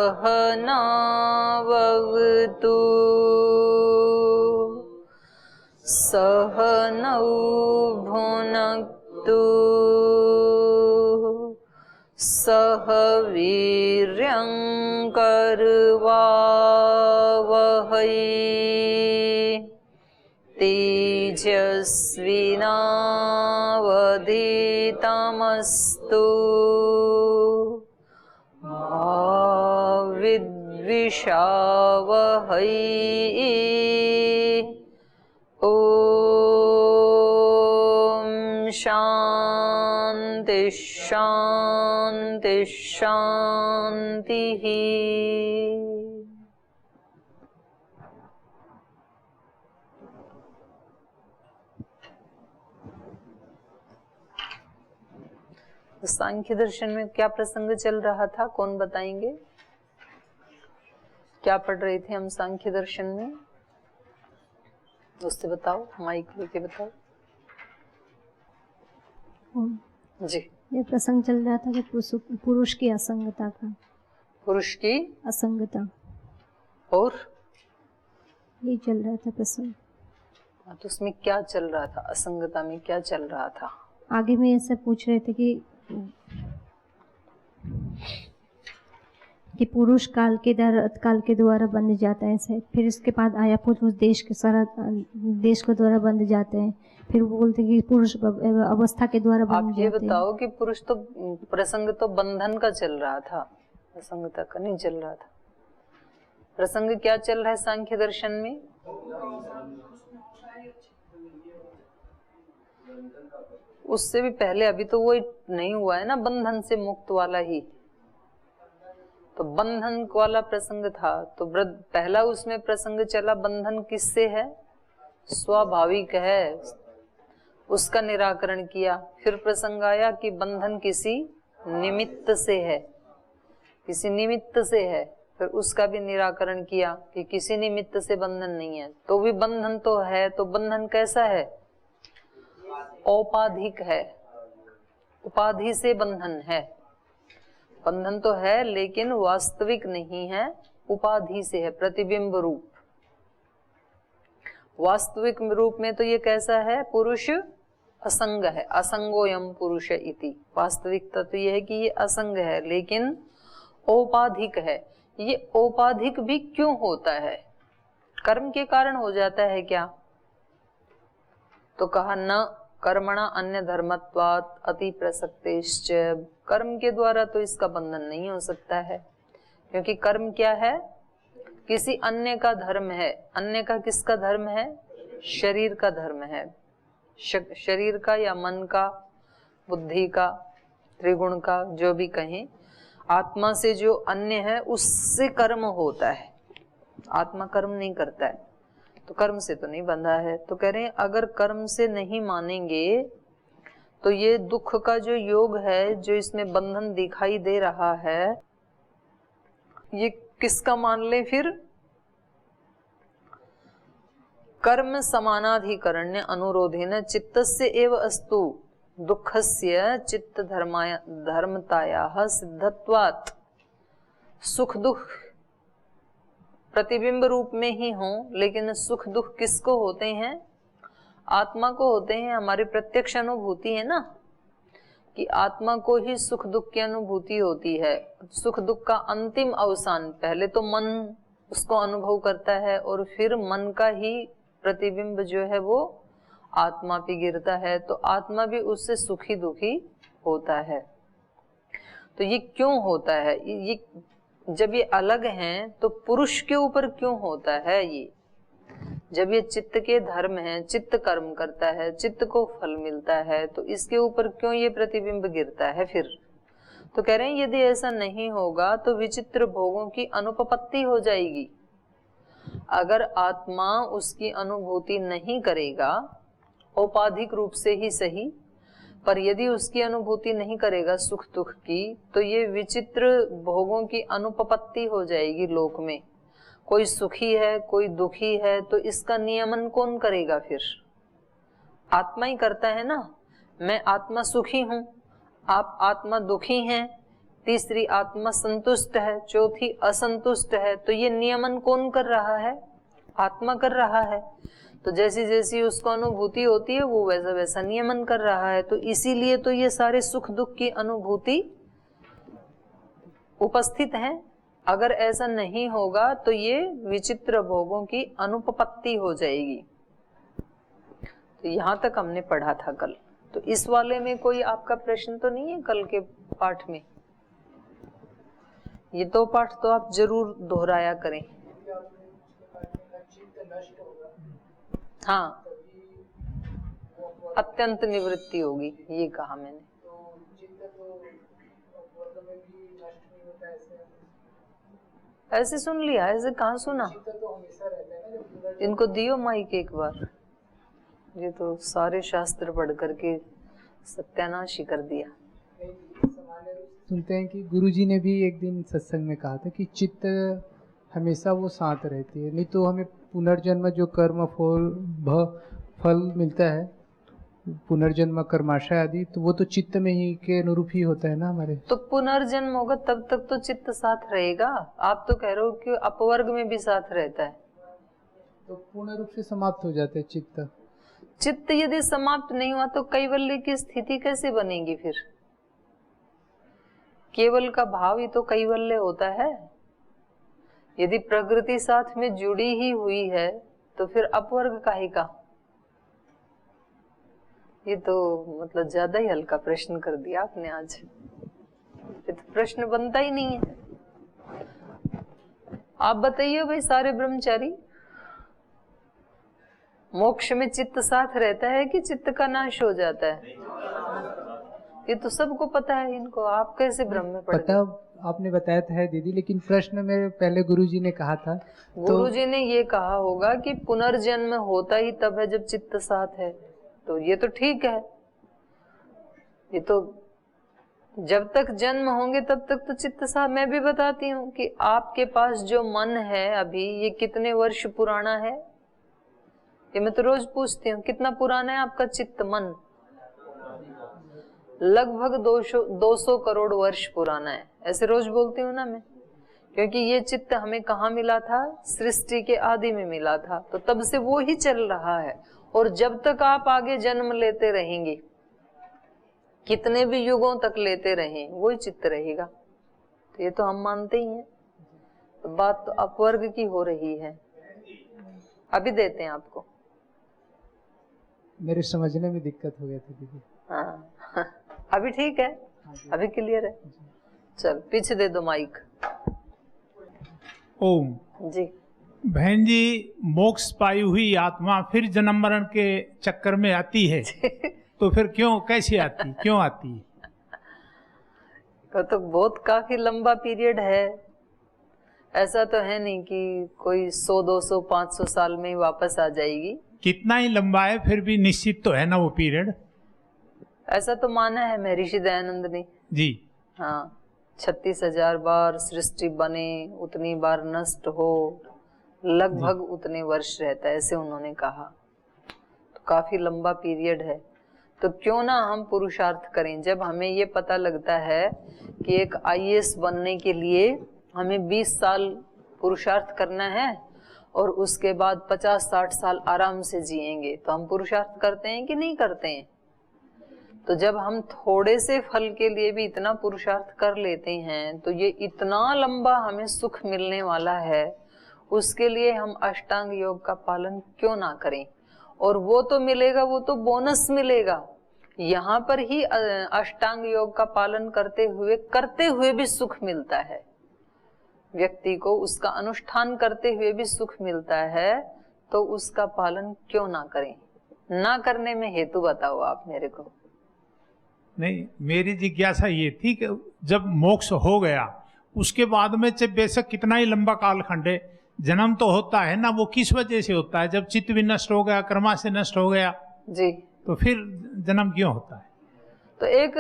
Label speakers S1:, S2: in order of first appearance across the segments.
S1: सहनावतु सहनौ भुनक्तु सह वीर्यं करवावहै तेजस्विनावधीतमस्तु मा विद्विषावहै। ओम शांति शांति शांति। सांख्य दर्शन में क्या प्रसंग चल रहा था, कौन बताएंगे? क्या पढ़ रहे थे हम सांख्य दर्शन में? उससे बताओ, माइक लेके बताओ जी।
S2: ये प्रसंग चल रहा था कि पुरुष की असंगता का,
S1: पुरुष की
S2: असंगता,
S1: और
S2: ये चल रहा था प्रसंग।
S1: तो उसमें क्या चल रहा था? असंगता में क्या चल रहा था?
S2: आगे में ऐसे पूछ रहे थे कि पुरुष काल के द्वारा बंध जाता है ऐसे, फिर इसके बाद आया पुरुष देश के सारा देश के द्वारा बंध जाते हैं, फिर वो बोलते हैं कि पुरुष अवस्था के द्वारा बंध जाते हैं।
S1: आप ये बताओ कि पुरुष तो प्रसंग तो बंधन का चल रहा था, असंगता का नहीं चल रहा था। प्रसंग क्या चल रहा है सांख्य दर्शन में? उससे भी पहले अभी तो वो नहीं हुआ है ना, बंधन से मुक्त वाला ही तो बंधन वाला प्रसंग था। तो पहला उसमें प्रसंग चला, बंधन किससे है? स्वाभाविक है, उसका निराकरण किया। फिर प्रसंग आया कि बंधन किसी निमित्त से है, किसी निमित्त से है, फिर उसका भी निराकरण किया कि किसी निमित्त से बंधन नहीं है। तो भी बंधन तो है, तो बंधन कैसा है? औपाधिक है, उपाधि से बंधन है। बंधन तो है लेकिन वास्तविक नहीं है, उपाधि से है, प्रतिबिंब रूप। वास्तविक रूप में तो ये कैसा है? पुरुष असंग है, असंगोयम पुरुष इति। वास्तविकता तो ये है कि ये असंग है लेकिन औपाधिक है। ये औपाधिक भी क्यों होता है? कर्म के कारण हो जाता है क्या? तो कहा न कर्मणा अन्य धर्मत्वात् अति प्रसक्तेश्च। कर्म के द्वारा तो इसका बंधन नहीं हो सकता है, क्योंकि कर्म क्या है? किसी अन्य का धर्म है। अन्य का किसका धर्म है? शरीर का धर्म है। शरीर का या मन का, बुद्धि का, त्रिगुण का, जो भी कहें, आत्मा से जो अन्य है उससे कर्म होता है। आत्मा कर्म नहीं करता है, तो कर्म से तो नहीं बंधा है। तो कह रहे हैं अगर कर्म से नहीं मानेंगे तो ये दुख का जो योग है, जो इसमें बंधन दिखाई दे रहा है, ये किसका मान ले फिर? कर्म समानाधिकरण्य अनुरोधेन चित्तस्य एव अस्तु दुःखस्य चित्त धर्मतायाः सिद्धत्वात्। सुख दुख प्रतिबिंब रूप में ही हो, लेकिन सुख दुख किसको होते हैं? आत्मा को होते हैं। हमारी प्रत्यक्ष अनुभूति है ना कि आत्मा को ही सुख दुख की अनुभूति होती है। सुख दुख का अंतिम अवसान पहले तो मन उसको अनुभव करता है, और फिर मन का ही प्रतिबिंब जो है वो आत्मा पे गिरता है, तो आत्मा भी उससे सुखी दुखी होता है। तो ये क्यों होता है? ये जब ये अलग हैं तो पुरुष के ऊपर क्यों होता है? ये जब ये चित्त के धर्म हैं, चित्त कर्म करता है, चित्त को फल मिलता है, तो इसके ऊपर क्यों ये प्रतिबिंब गिरता है फिर? तो कह रहे हैं यदि ऐसा नहीं होगा तो विचित्र भोगों की अनुपपत्ति हो जाएगी। अगर आत्मा उसकी अनुभूति नहीं करेगा, औपाधिक रूप से ही सही, पर यदि उसकी अनुभूति नहीं करेगा सुख दुख की, तो ये विचित्र भोगों की अनुपपत्ति हो जाएगी लोक में। कोई सुखी है, कोई दुखी है, तो इसका नियमन कौन करेगा फिर? आत्मा ही करता है ना। मैं आत्मा सुखी हूं, आप आत्मा दुखी हैं, तीसरी आत्मा संतुष्ट है, चौथी असंतुष्ट है। तो ये नियमन कौन कर रहा है? आत्मा कर रहा है। तो जैसी जैसी उसको अनुभूति होती है वो वैसा वैसा नियमन कर रहा है। तो इसीलिए तो ये सारे सुख दुख की अनुभूति उपस्थित हैं। अगर ऐसा नहीं होगा तो ये विचित्र भोगों की अनुपपत्ति हो जाएगी। तो यहां तक हमने पढ़ा था कल। तो इस वाले में कोई आपका प्रश्न तो नहीं है कल के पाठ में? ये दो पाठ तो आप जरूर दोहराया करें। हाँ, अत्यंत निवृत्ति होगी, ये कहा मैंने। ऐसे सुन लिया? ऐसे कहाँ सुना? इनको दियो माइक एक बार। ये तो सारे शास्त्र पढ़ करके सत्यानाश ही कर दिया।
S3: सुनते हैं कि गुरुजी ने भी एक दिन सत्संग में कहा था कि चित्त हमेशा वो शांत रहती है, नहीं तो हमें पुनर्जन्म जो कर्म फल मिलता है, पुनर्जन्म कर्माशय आदि, तो वो तो चित्त में ही के अनुरूप ही होता है ना हमारे।
S1: तो पुनर्जन्म होगा तब तक तो चित्त साथ रहेगा। आप तो कह रहे हो कि अपवर्ग में भी साथ रहता है।
S3: तो पूर्ण रूप से समाप्त हो जाते हैं चित्त।
S1: चित्त यदि समाप्त नहीं हुआ तो कैवल्य की स्थिति कैसे बनेगी फिर? केवल का भाव ही तो कैवल्य होता है। यदि प्रकृति साथ में जुड़ी ही हुई है तो फिर अपवर्ग काहे का? ये तो मतलब ज्यादा ही हल्का प्रश्न कर दिया आपने आज। ये तो प्रश्न बनता ही नहीं है। आप बताइए भाई सारे ब्रह्मचारी, मोक्ष में चित्त साथ रहता है कि चित्त का नाश हो जाता है? ये तो सबको पता है इनको, आप कैसे भ्रम में पड़ गए?
S3: पता आपने बताया था दीदी, लेकिन प्रश्न में पहले गुरुजी ने कहा था।
S1: गुरुजी ने ये कहा होगा कि पुनर्जन्म होता ही तब है जब चित्त साथ है। तो ये तो ठीक है, ये तो जब तक जन्म होंगे तब तक तो चित्त साथ। मैं भी बताती हूँ कि आपके पास जो मन है अभी, ये कितने वर्ष पुराना है? ये मैं तो रोज पूछती हूँ, कितना पुराना है आपका चित्त मन? लगभग 200 करोड़ वर्ष पुराना है। ऐसे रोज बोलती हूँ ना मैं, क्योंकि ये चित्त हमें कहाँ मिला था? सृष्टि के आदि में मिला था। तो तब से वो ही चल रहा है। और जब तक आप आगे जन्म लेते रहेंगे, कितने भी युगों तक लेते रहें, वही चित्त रहेगा। तो ये तो हम मानते ही हैं। तो बात तो अपवर्ग की हो रही है। अभी देते हैं आपको।
S3: मेरे समझने में दिक्कत हो गया था दीदी।
S1: हाँ अभी ठीक है, अभी क्लियर है। चल पीछे दे दो माइक।
S4: ओम
S1: जी।
S4: बहन जी, मोक्ष पाई हुई आत्मा फिर जन्म मरण के चक्कर में आती है तो फिर क्यों, कैसे आती, क्यों आती है?
S1: तो बहुत काफी लंबा पीरियड है। ऐसा तो है नहीं कि कोई 100, 200, 500 साल में ही वापस आ जाएगी।
S4: कितना ही लंबा है फिर भी निश्चित तो है ना वो पीरियड।
S1: ऐसा तो माना है महर्षि दयानंद ने
S4: जी।
S1: हाँ, 36,000 बार सृष्टि बने, उतनी बार नष्ट हो, लगभग उतने वर्ष रहता है, ऐसे उन्होंने कहा। तो काफी लंबा पीरियड है। तो क्यों ना हम पुरुषार्थ करें। जब हमें ये पता लगता है कि एक IAS बनने के लिए हमें 20 साल पुरुषार्थ करना है और उसके बाद 50-60 साल आराम से जिएंगे, तो हम पुरुषार्थ करते हैं कि नहीं करते हैं? तो जब हम थोड़े से फल के लिए भी इतना पुरुषार्थ कर लेते हैं, तो ये इतना लंबा हमें सुख मिलने वाला है, उसके लिए हम अष्टांग योग का पालन क्यों ना करें? और वो तो मिलेगा, वो तो बोनस मिलेगा। यहाँ पर ही अष्टांग योग का पालन करते हुए भी सुख मिलता है व्यक्ति को, उसका अनुष्ठान करते हुए भी सुख मिलता है। तो उसका पालन क्यों ना करें? ना करने में हेतु बताओ आप मेरे को।
S4: नहीं, मेरी जिज्ञासा ये थी कि जब मोक्ष हो गया उसके बाद में चाहे बेशक कितना ही लंबा कालखंड है, जन्म तो होता है ना, वो किस वजह से होता है? जब चित्त भी नष्ट हो गया, कर्मा से नष्ट हो गया
S1: जी, तो
S4: फिर जन्म क्यों होता है?
S1: तो एक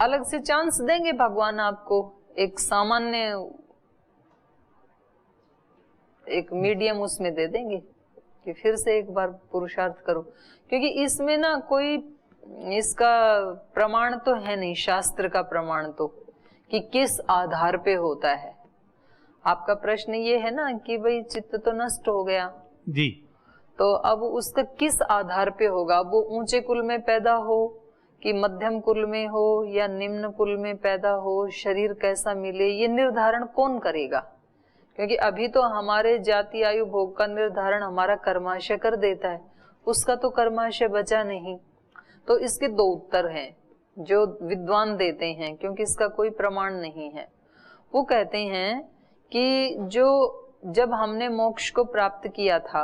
S1: अलग से चांस देंगे भगवान आपको, एक सामान्य, एक मीडियम उसमें दे देंगे कि फिर से एक बार पुरुषार्थ करो। क्योंकि इसमें ना कोई इसका प्रमाण तो है नहीं, शास्त्र का प्रमाण तो, कि किस आधार पे होता है। आपका प्रश्न ये है ना कि भाई चित्त तो नष्ट हो गया
S4: जी,
S1: तो अब उसका किस आधार पे होगा, वो ऊंचे कुल में पैदा हो कि मध्यम कुल में हो या निम्न कुल में पैदा हो, शरीर कैसा मिले, ये निर्धारण कौन करेगा? क्योंकि अभी तो हमारे जाति आयु भोग का निर्धारण हमारा कर्माशय कर देता है, उसका तो कर्माशय बचा नहीं। तो इसके दो उत्तर हैं जो विद्वान देते हैं, क्योंकि इसका कोई प्रमाण नहीं है। वो कहते हैं कि जब हमने मोक्ष को प्राप्त किया था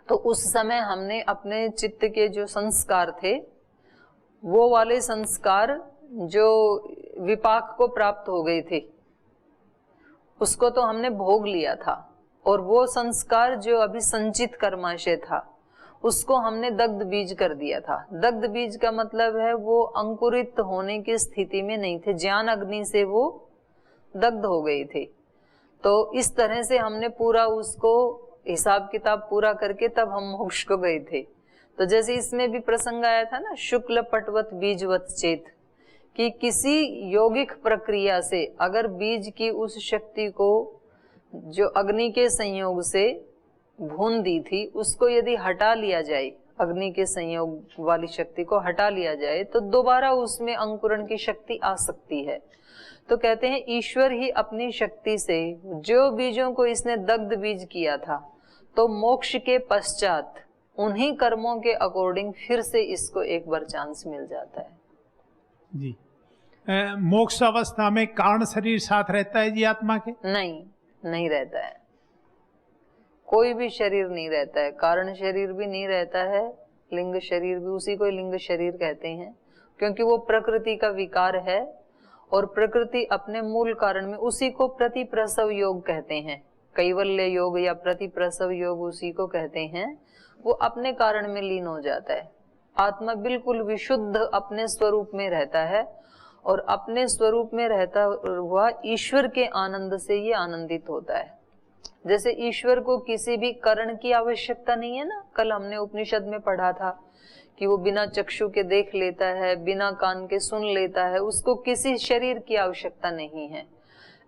S1: तो उस समय हमने अपने चित्त के जो संस्कार थे, वो वाले संस्कार जो विपाक को प्राप्त हो गए थे, उसको तो हमने भोग लिया था, और वो संस्कार जो अभी संचित कर्माशय था उसको हमने दग्ध बीज कर दिया था। दग्ध बीज का मतलब है वो अंकुरित होने की स्थिति में नहीं थे, ज्ञान अग्नि से वो दग्ध हो गए थे। तो इस तरह से हमने पूरा उसको हिसाब किताब पूरा करके तब हम मोक्ष को गए थे। तो जैसे इसमें भी प्रसंग आया था ना, शुक्ल पटवत बीजवत चेत, कि किसी यौगिक प्रक्रिया से अगर बीज की उस शक्ति को जो अग्नि के संयोग से भून दी थी उसको यदि हटा लिया जाए, अग्नि के संयोग वाली शक्ति को हटा लिया जाए, तो दोबारा उसमें अंकुरण की शक्ति आ सकती है। तो कहते हैं ईश्वर ही अपनी शक्ति से जो बीजों को इसने दग्ध बीज किया था, तो मोक्ष के पश्चात उन्हीं कर्मों के अकॉर्डिंग फिर से इसको एक बार चांस मिल जाता है।
S4: जी। मोक्ष अवस्था में कारण शरीर साथ रहता है जी आत्मा के?
S1: नहीं रहता है, कोई भी शरीर नहीं रहता है। कारण शरीर भी नहीं रहता है, लिंग शरीर भी, उसी को लिंग शरीर कहते हैं, क्योंकि वो प्रकृति का विकार है, और प्रकृति अपने मूल कारण में, उसी को प्रतिप्रसव योग कहते हैं, कैवल्य योग या प्रतिप्रसव योग उसी को कहते हैं। वो अपने कारण में लीन हो जाता है। आत्मा बिल्कुल विशुद्ध अपने स्वरूप में रहता है, और अपने स्वरूप में रहता हुआ ईश्वर के आनंद से ये आनंदित होता है। जैसे ईश्वर को किसी भी करण की आवश्यकता नहीं है ना, कल हमने उपनिषद में पढ़ा था कि वो बिना चक्षु के देख लेता है, बिना कान के सुन लेता है, उसको किसी शरीर की आवश्यकता नहीं है।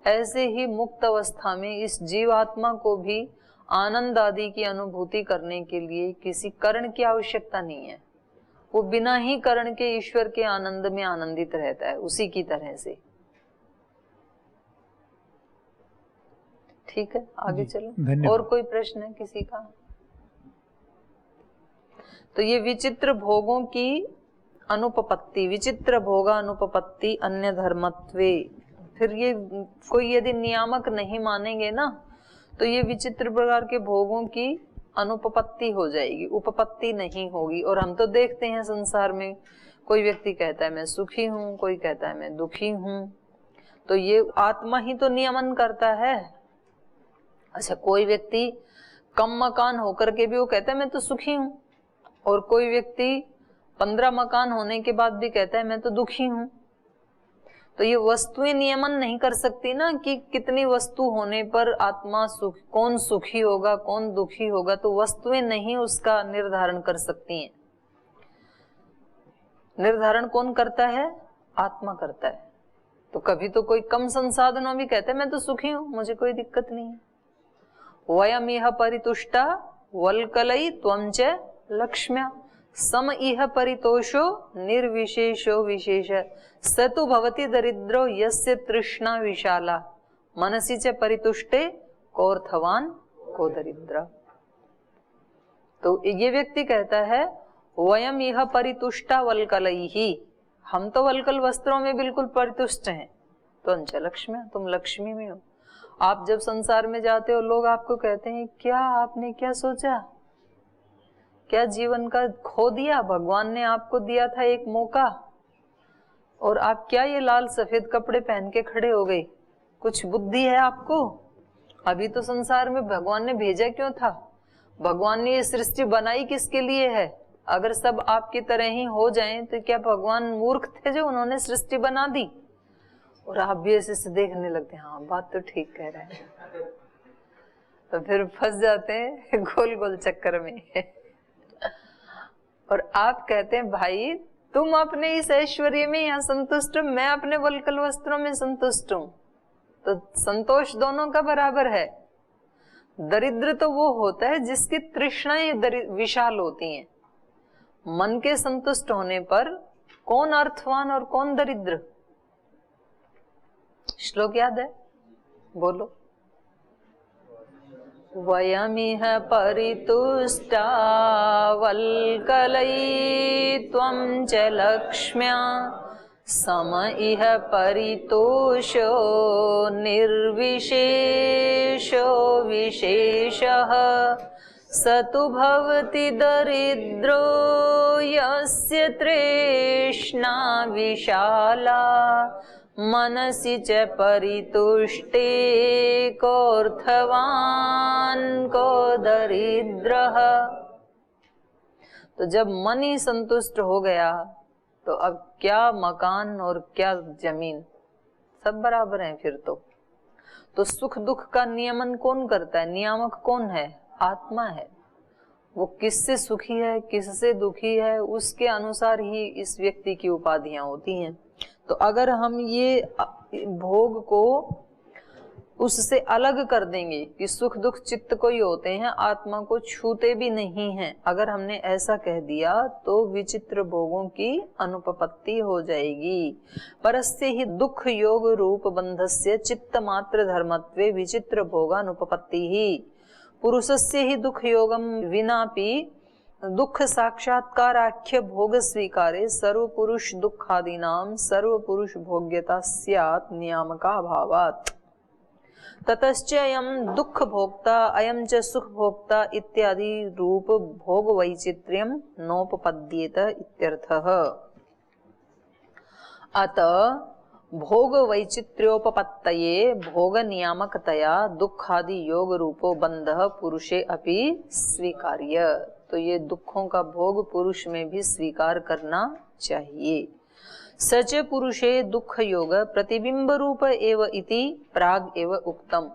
S1: ऐसे ही मुक्त अवस्था में इस जीवात्मा को भी आनंद आदि की अनुभूति करने के लिए किसी करण की आवश्यकता नहीं है। वो बिना ही करण के ईश्वर के आनंद में आनंदित रहता है, उसी की तरह से। ठीक है, आगे चलो। और कोई प्रश्न है किसी का? तो ये विचित्र भोगों की अनुपपत्ति, विचित्र भोगा अनुपपत्ति अन्य धर्मत्वे, फिर ये कोई यदि नियामक नहीं मानेंगे ना, तो ये विचित्र प्रकार के भोगों की अनुपपत्ति हो जाएगी, उपपत्ति नहीं होगी। और हम तो देखते हैं संसार में, कोई व्यक्ति कहता है मैं सुखी हूं, कोई कहता है मैं दुखी हूं, तो ये आत्मा ही तो नियमन करता है। अच्छा, कोई व्यक्ति कम मकान होकर के भी वो कहता है मैं तो सुखी हूं, और कोई व्यक्ति 15 मकान होने के बाद भी कहता है मैं तो दुखी हूं। तो ये वस्तुएं नियमन नहीं कर सकती ना कि कितनी वस्तु होने पर आत्मा सुख, कौन सुखी होगा कौन दुखी होगा, तो वस्तुएं नहीं उसका निर्धारण कर सकती हैं। निर्धारण कौन करता है? आत्मा करता है। तो कभी तो कोई कम संसाधनों में कहता है मैं तो सुखी हूं, मुझे कोई दिक्कत नहीं है। वयम इह परितुष्टा वल्कलई त्वं च लक्ष्म्या सम इह परितोषो निर्विशेषो विशेष स तु भवति दरिद्रो यस्य तृष्णा विशाला मनसि च परितुष्टे कोर्थवान को दरिद्र। तो ये व्यक्ति कहता है वयम इह परितुष्टा वल्कलैहि, हम तो वल्कल वस्त्रों में बिल्कुल परितुष्ट हैं। तो अंच लक्ष्म्या, तुम लक्ष्मी में हो। आप जब संसार में जाते हो लोग आपको कहते हैं क्या आपने क्या सोचा, क्या जीवन का खो दिया, भगवान ने आपको दिया था एक मौका और आप क्या ये लाल सफेद कपड़े पहन के खड़े हो गए, कुछ बुद्धि है आपको? अभी तो संसार में भगवान ने भेजा क्यों था? भगवान ने ये सृष्टि बनाई किसके लिए है? अगर सब आपकी तरह ही हो जाएं तो क्या भगवान मूर्ख थे जो उन्होंने सृष्टि बना दी? और आप भी ऐसे देखने लगते हैं हाँ बात तो ठीक कह रहे हैं, तो फिर फंस जाते हैं गोल गोल चक्कर में। और आप कहते हैं भाई तुम अपने इस ऐश्वर्य में यहाँ संतुष्ट हो, मैं अपने वल्कल वस्त्रों में संतुष्ट हूं, तो संतोष दोनों का बराबर है। दरिद्र तो वो होता है जिसकी तृष्णाएं विशाल होती हैं। मन के संतुष्ट होने पर कौन अर्थवान और कौन दरिद्र? श्लोक याद है? बोलो। वयमिह परितुष्टा वल्कलैत्वं च लक्ष्म्या सम इह परितोषो निर्विशेषो विशेषः स तु भवति दरिद्रो यस्य तृष्णा विशाला मनसि च परितुष्टे कोऽर्थवान् को दरिद्रः। तो जब मन ही संतुष्ट हो गया तो अब क्या मकान और क्या जमीन, सब बराबर हैं फिर तो सुख दुख का नियमन कौन करता है? नियामक कौन है? आत्मा है। वो किससे सुखी है किससे दुखी है उसके अनुसार ही इस व्यक्ति की उपाधियां होती हैं। तो अगर हम ये भोग को उससे अलग कर देंगे कि सुख दुख चित्त को ही होते हैं, आत्मा को छूते भी नहीं हैं, अगर हमने ऐसा कह दिया तो विचित्र भोगों की अनुपपत्ति हो जाएगी। परस्य ही दुख योग रूप बंधस्य चित्त मात्र धर्मत्वे विचित्र भोगानुपपत्ति ही पुरुषस्य ही दुख योगम विनापि दुख साक्षात्काराख्य भोग स्वीकारे सर्व पुरुष दुखादीनाम सर्व पुरुष भोग्यता स्यात् नियामका भावात् ततश्च अयं दुख भोक्ता अयं च सुख भोक्ता इत्यादि रूप भोग वैचित्र्यं नोपपद्येत इत्यर्थः। अतः भोग वैचित्र्योपपत्तये भोग नियामकतया दुखादि योग रूपो बंधः पुरुषे अपि स्वीकार्य। तो ये दुखों का भोग पुरुष में भी स्वीकार करना चाहिए। सच पुरुषे दुख योग प्रतिबिंब रूप एव इति प्राग एव उक्तम।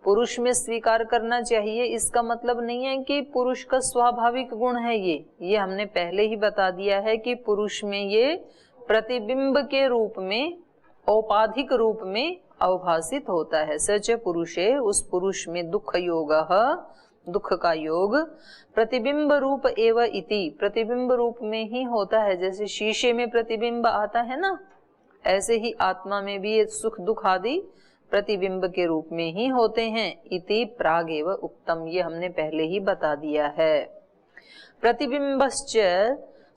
S1: पुरुष में स्वीकार करना चाहिए, इसका मतलब नहीं है कि पुरुष का स्वाभाविक गुण है ये हमने पहले ही बता दिया है कि पुरुष में ये प्रतिबिंब के रूप में औपाधिक रूप में अवभासित होता है। सच पुरुषे, उस पुरुष में दुख योग, दुख का योग प्रतिबिंब रूप एव इति, प्रतिबिंब रूप में ही होता है। जैसे शीशे में प्रतिबिंब आता है ना, ऐसे ही आत्मा में भी ये सुख दुख आदि प्रतिबिंब के रूप में ही होते हैं। इति प्रागेव उक्तम, ये हमने पहले ही बता दिया है। प्रतिबिंबश्च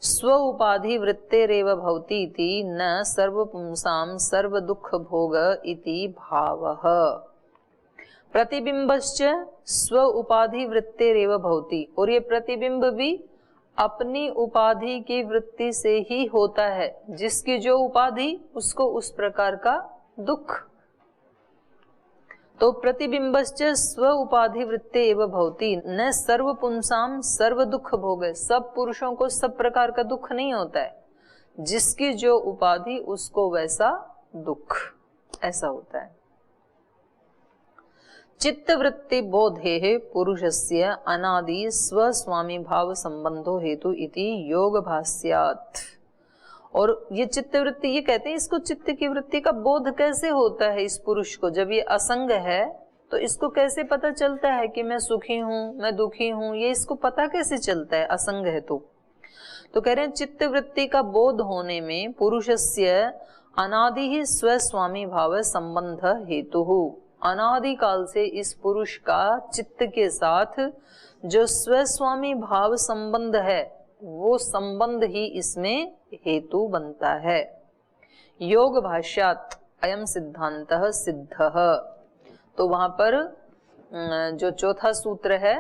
S1: स्व उपाधि वृत्तेरेव भवति इति न सर्व पुंसाम सर्व दुख भोग इति भावः। प्रतिबिंबश्च स्व उपाधि वृत्तेरेव भवति, और ये प्रतिबिंब भी अपनी उपाधि की वृत्ति से ही होता है। जिसकी जो उपाधि उसको उस प्रकार का दुख। तो प्रतिबिंबश्च स्व उपाधि वृत्ते एव भवति न सर्व पुंसाम सर्व दुख भोग। सब पुरुषों को सब प्रकार का दुख नहीं होता है, जिसकी जो उपाधि उसको वैसा दुख, ऐसा होता है। चित्त वृत्ति बोधे पुरुषस्य अनादि स्व स्वामी भाव संबंधो हेतु इति योग भाष्यात्। और ये चित्त वृत्ति, ये कहते हैं इसको चित्त की वृत्ति का बोध कैसे होता है इस पुरुष को, जब ये असंग है तो इसको कैसे पता चलता है कि मैं सुखी हूं मैं दुखी हूं, ये इसको पता कैसे चलता है असंग है तो कह रहे हैं चित्त वृत्ति का बोध होने में पुरुषस्य अनादि ही स्वस्वामी भाव संबंध हेतु, अनादि काल से इस पुरुष का चित्त के साथ जो स्वस्वामी भाव संबंध है वो संबंध ही इसमें हेतु बनता है। योग भाष्यात् अयम सिद्धांतः सिद्धः। तो वहां पर जो चौथा सूत्र है,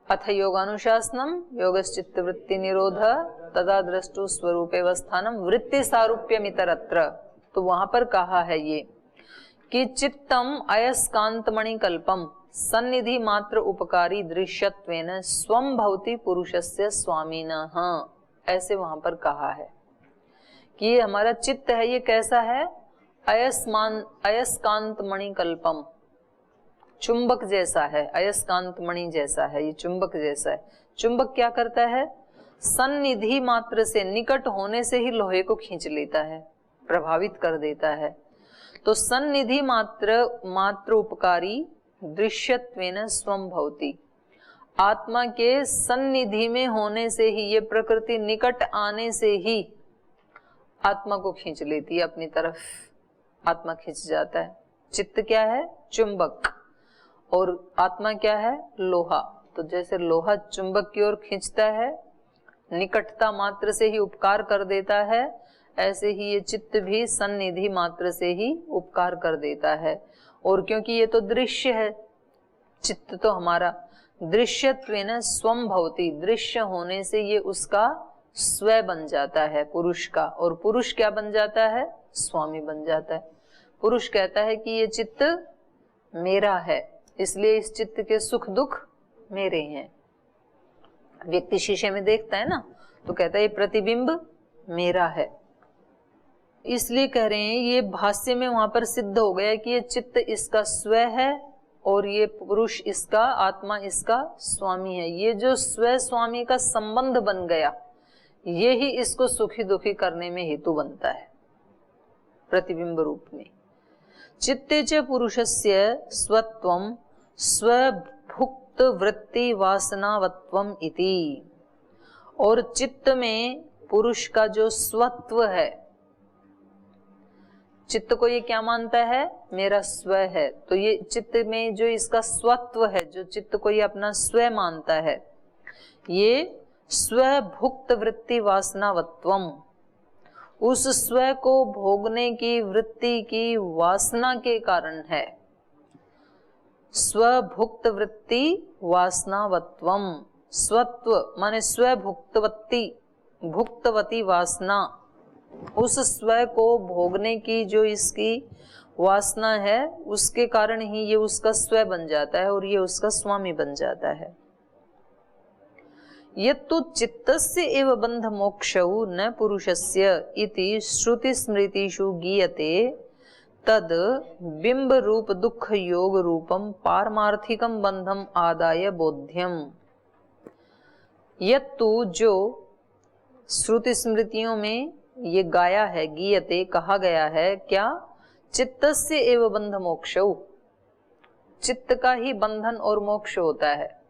S1: अथ योगानुशासनम योगश्चित्त वृत्ति निरोध तदा द्रष्टु स्वरूपेवस्थानम वृत्ति सारूप्यमितरत्र। तो वहां पर कहा है ये कि चित्तम अयस्कांतमणि कल्पम सन्निधि मात्र उपकारी दृश्यत्वेन स्वम भवति पुरुषस्य स्वामिनः। ऐसे वहां पर कहा है कि ये हमारा चित्त है, ये कैसा है? अयस्कांत मणि कल्पम, चुंबक जैसा है, अयस्कांत मणि जैसा है, ये चुंबक जैसा है। चुंबक क्या करता है? सन्निधि मात्र से, निकट होने से ही लोहे को खींच लेता है, प्रभावित कर देता है। तो सन्निधि मात्र उपकारी दृश्यत्वेन स्वं भवति, आत्मा के सन्निधि में होने से ही, ये प्रकृति निकट आने से ही आत्मा को खींच लेती है अपनी तरफ, आत्मा खींच जाता है। चित्त क्या है? चुंबक, और आत्मा क्या है? लोहा। तो जैसे लोहा चुंबक की ओर खींचता है, निकटता मात्र से ही उपकार कर देता है, ऐसे ही ये चित्त भी सन्निधि मात्र से ही उपकार कर देता है। और क्योंकि ये तो दृश्य है, चित्त तो हमारा दृश्यत्वेन स्वं भवति, दृश्य होने से ये उसका स्व बन जाता है, पुरुष का। और पुरुष क्या बन जाता है? स्वामी बन जाता है। पुरुष कहता है कि ये चित्त मेरा है, इसलिए इस चित्त के सुख दुख मेरे हैं। व्यक्ति शीशे में देखता है ना, तो कहता है ये प्रतिबिंब मेरा है। इसलिए कह रहे हैं, ये भाष्य में वहां पर सिद्ध हो गया कि ये चित्त इसका स्व है और ये पुरुष इसका, आत्मा इसका स्वामी है। ये जो स्व स्वामी का संबंध बन गया, ये ही इसको सुखी दुखी करने में हेतु बनता है प्रतिबिंब रूप में। चित्ते च पुरुषस्य स्वत्वं स्वभुक्त वृत्ति वासनावत्वम इति, और चित्त में पुरुष का जो स्वत्व है, चित्त को ये क्या मानता है? मेरा स्व है। तो ये चित्त में जो इसका स्वत्व है, जो चित्त को ये अपना स्व मानता है, ये स्वभुक्त वृत्ति वासनावत्वम, उस स्व को भोगने की वृत्ति की वासना के कारण है। स्वभुक्त वृत्ति वासनावत्वम, स्वत्व माने स्वभुक्तवती, भुक्तवती वासना, उस स्व को भोगने की जो इसकी वासना है, उसके कारण ही ये उसका स्व बन जाता है और ये उसका स्वामी बन जाता है। यत्तु चित्तस्य एव बंध मोक्षौ न पुरुषस्य इति श्रुति स्मृतिषु गीयते तद बिंब रूप दुख योग रूपम पारमार्थिकम बंधम आदाय बोध्यम। यत्तु जो श्रुति स्मृतियों में ये गाया है, गीयते कहा गया है, क्या? चित्तस्य एव बंध मोक्षौ, चित्त का ही बंधन और मोक्ष होता है।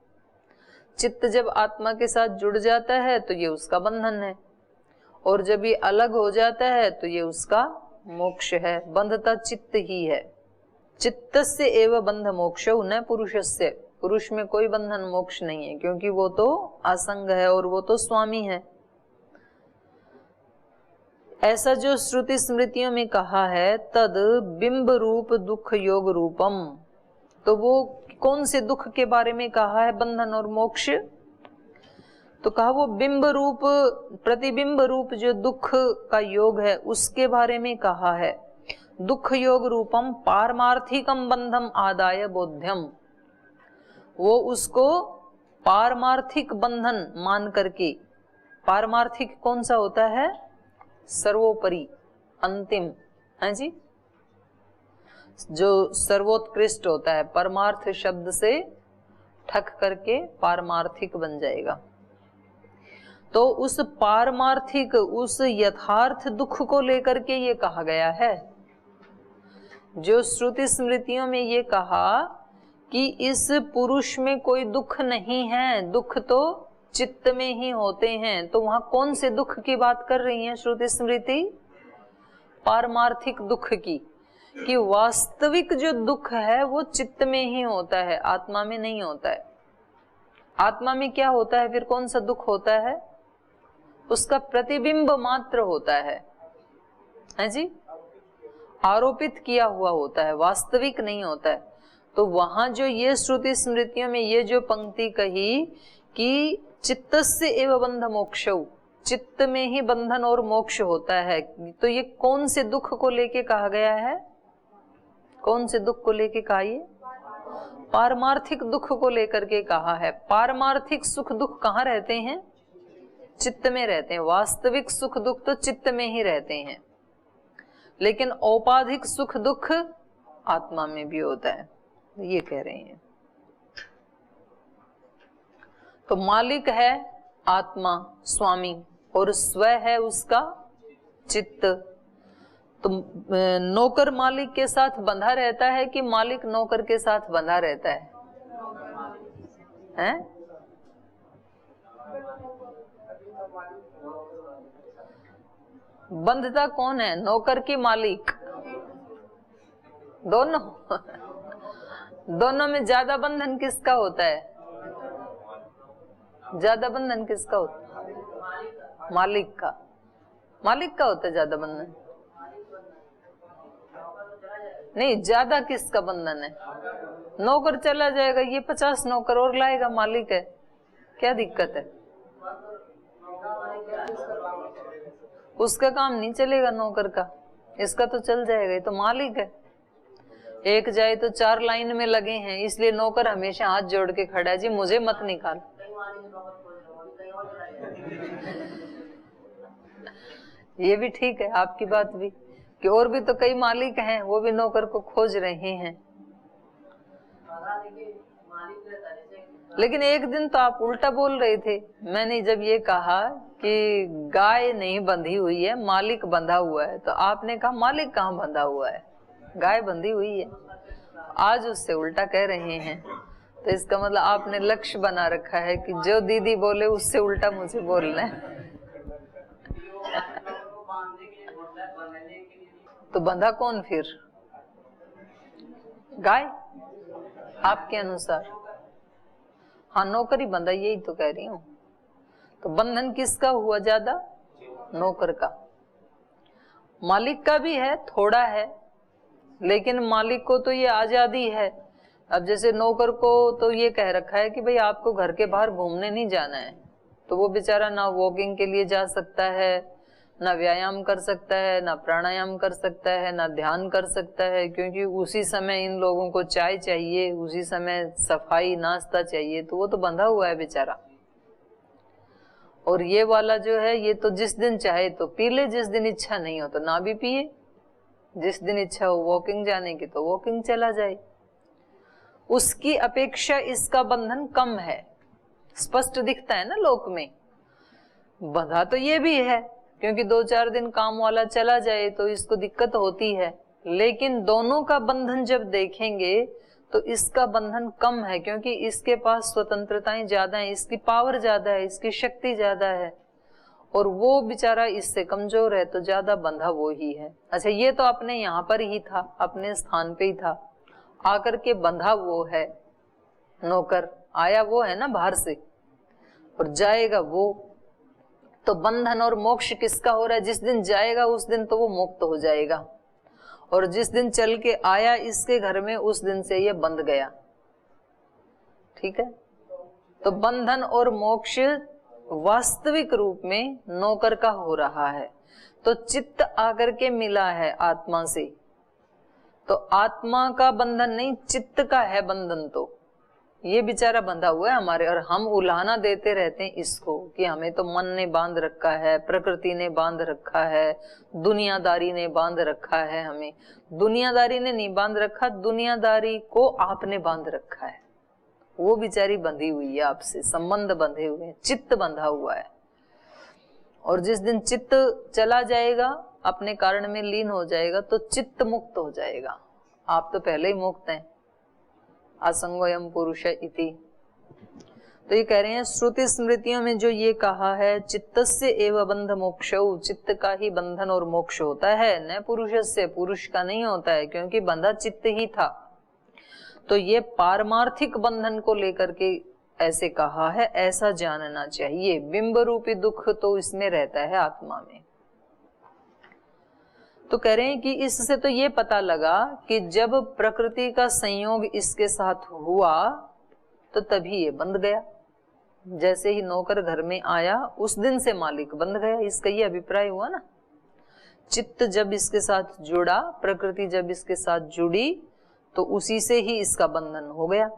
S1: चित्त जब आत्मा के साथ जुड़ जाता है तो ये उसका बंधन है, और जब ये अलग हो जाता है तो ये उसका मोक्ष है। बंधता चित्त ही है। चित्तस्य एव बंध मोक्षौ न पुरुषस्य, पुरुष में कोई बंधन मोक्ष नहीं है, क्योंकि वो तो असंग है और वो तो स्वामी है। ऐसा जो श्रुति स्मृतियों में कहा है, तद बिंब रूप दुख योग रूपम, तो वो कौन से दुख के बारे में कहा है? बंधन और मोक्ष। तो कहा वो बिंब रूप, प्रतिबिंब रूप जो दुख का योग है, उसके बारे में कहा है। दुख योग रूपम पारमार्थिकम बंधम आदाय बोध्यम, वो उसको पारमार्थिक बंधन मान करके, पारमार्थिक कौन सा होता है? सर्वोपरि, अंतिम, है जी, जो सर्वोत्कृष्ट होता है। परमार्थ शब्द से ठक करके पारमार्थिक बन जाएगा। तो उस पारमार्थिक, उस यथार्थ दुख को लेकर के ये कहा गया है। जो श्रुति स्मृतियों में ये कहा कि इस पुरुष में कोई दुख नहीं है, दुख तो चित्त में ही होते हैं, तो वहां कौन से दुख की बात कर रही है श्रुति स्मृति? पारमार्थिक दुख की, कि वास्तविक जो दुख है वो चित्त में ही होता है, आत्मा में नहीं होता है। आत्मा में क्या होता है फिर? कौन सा दुख होता है? उसका प्रतिबिंब मात्र होता है जी, आरोपित किया हुआ होता है, वास्तविक नहीं होता है। तो वहां जो ये श्रुति स्मृतियों में ये जो पंक्ति कही कि चित्तस्य एव बंध मोक्षौ, चित्त में ही बंधन और मोक्ष होता है, तो ये कौन से दुख को लेके कहा गया है? कौन से दुख को लेके कहा? ये पारमार्थिक दुख को लेकर के कहा है। पारमार्थिक सुख दुख कहाँ रहते हैं? चित्त में रहते हैं। वास्तविक सुख दुख तो चित्त में ही रहते हैं, लेकिन औपाधिक सुख दुख आत्मा में भी होता है, ये कह रहे हैं। तो मालिक है आत्मा स्वामी और स्व है उसका चित्त। तो नौकर मालिक के साथ बंधा रहता है कि मालिक नौकर के साथ बंधा रहता है? हैं? बंधता कौन है, नौकर की मालिक? दोनों। दोनों में ज्यादा बंधन किसका होता है? ज्यादा बंधन किसका होता है? मालिक का। मालिक का होता है ज्यादा बंधन। नहीं, ज्यादा किसका बंधन है? नौकर चला जाएगा, ये 50 नौकर और लाएगा, मालिक है, क्या दिक्कत है? उसका काम नहीं चलेगा नौकर का, इसका तो चल जाएगा, ये तो मालिक है। एक जाए तो 4 लाइन में लगे हैं, इसलिए नौकर हमेशा हाथ जोड़ के खड़ा है, जी मुझे मत निकाल। ये भी ठीक है आपकी बात भी, कि और भी तो कई मालिक हैं, वो भी नौकर को खोज रहे हैं। लेकिन एक दिन तो आप उल्टा बोल रहे थे। मैंने जब ये कहा कि गाय नहीं बंधी हुई है, मालिक बंधा हुआ है, तो आपने कहा मालिक कहाँ बंधा हुआ है, गाय बंधी हुई है। आज उससे उल्टा कह रहे हैं, तो इसका मतलब आपने लक्ष्य बना रखा है कि जो दीदी बोले उससे उल्टा मुझे बोलना है। तो बंधा कौन फिर? गाय आपके अनुसार? हाँ, नौकरी बंधा, यही तो कह रही हूं। तो बंधन किसका हुआ ज्यादा? नौकर का। मालिक का भी है, थोड़ा है, लेकिन मालिक को तो ये आजादी है। अब जैसे नौकर को तो ये कह रखा है कि भाई आपको घर के बाहर घूमने नहीं जाना है, तो वो बेचारा ना वॉकिंग के लिए जा सकता है, ना व्यायाम कर सकता है, ना प्राणायाम कर सकता है, ना ध्यान कर सकता है, क्योंकि उसी समय इन लोगों को चाय चाहिए, उसी समय सफाई नाश्ता चाहिए, तो वो तो बंधा हुआ है बेचारा। और ये वाला जो है, ये तो जिस दिन चाहे तो पी ले, जिस दिन इच्छा नहीं हो तो ना भी पिए, जिस दिन इच्छा हो वॉकिंग जाने की तो वॉकिंग चला जाए। उसकी अपेक्षा इसका बंधन कम है, स्पष्ट दिखता है ना लोक में। बंधा तो ये भी है, क्योंकि 2-4 दिन काम वाला चला जाए तो इसको दिक्कत होती है, लेकिन दोनों का बंधन जब देखेंगे तो इसका बंधन कम है, क्योंकि इसके पास स्वतंत्रताएं ज्यादा है, इसकी पावर ज्यादा है, इसकी शक्ति ज्यादा है, और वो बेचारा इससे कमजोर है, तो ज्यादा बंधा वो ही है। अच्छा, ये तो अपने यहाँ पर ही था, अपने स्थान पे ही था, आकर के बंधा वो है नौकर, आया वो है ना बाहर से, और जाएगा वो। तो बंधन और मोक्ष किसका हो रहा है? जिस दिन जाएगा उस दिन तो वो मुक्त हो जाएगा, और जिस दिन चल के आया इसके घर में उस दिन से ये बंध गया। ठीक है, तो बंधन और मोक्ष वास्तविक रूप में नौकर का हो रहा है। तो चित्त आकर के मिला है आत्मा से, तो आत्मा का बंधन नहीं, चित्त का है बंधन। तो ये बेचारा बंधा हुआ है हमारे, और हम उलाहना देते रहते हैं इसको कि हमें तो मन ने बांध रखा है, प्रकृति ने बांध रखा है, दुनियादारी ने बांध रखा है। हमें दुनियादारी ने नहीं बांध रखा, दुनियादारी को आपने बांध रखा है। वो बेचारी बंधी हुई है आपसे, संबंध बंधे हुए हैं, चित्त बंधा हुआ है। और जिस दिन चित्त चला जाएगा, अपने कारण में लीन हो जाएगा, तो चित्त मुक्त हो जाएगा। आप तो पहले ही मुक्त हैं, असंगोयम पुरुष इति। तो ये कह रहे हैं श्रुति स्मृतियों में जो ये कहा है, चित्तस्य एव बंध मोक्षौ, चित्त का ही बंधन और मोक्ष होता है, न पुरुषस्य, पुरुष का नहीं होता है, क्योंकि बंधा चित्त ही था। तो ये पारमार्थिक बंधन को लेकर के ऐसे कहा है, ऐसा जानना चाहिए। बिंब रूपी दुख तो इसमें रहता है आत्मा में। तो कह रहे हैं कि इससे तो ये पता लगा कि जब प्रकृति का संयोग इसके साथ हुआ तो तभी ये बंध गया। जैसे ही नौकर घर में आया उस दिन से मालिक बंध गया, इसका ये अभिप्राय हुआ ना। चित्त जब इसके साथ जुड़ा, प्रकृति जब इसके साथ जुड़ी, तो उसी से ही इसका बंधन हो गया।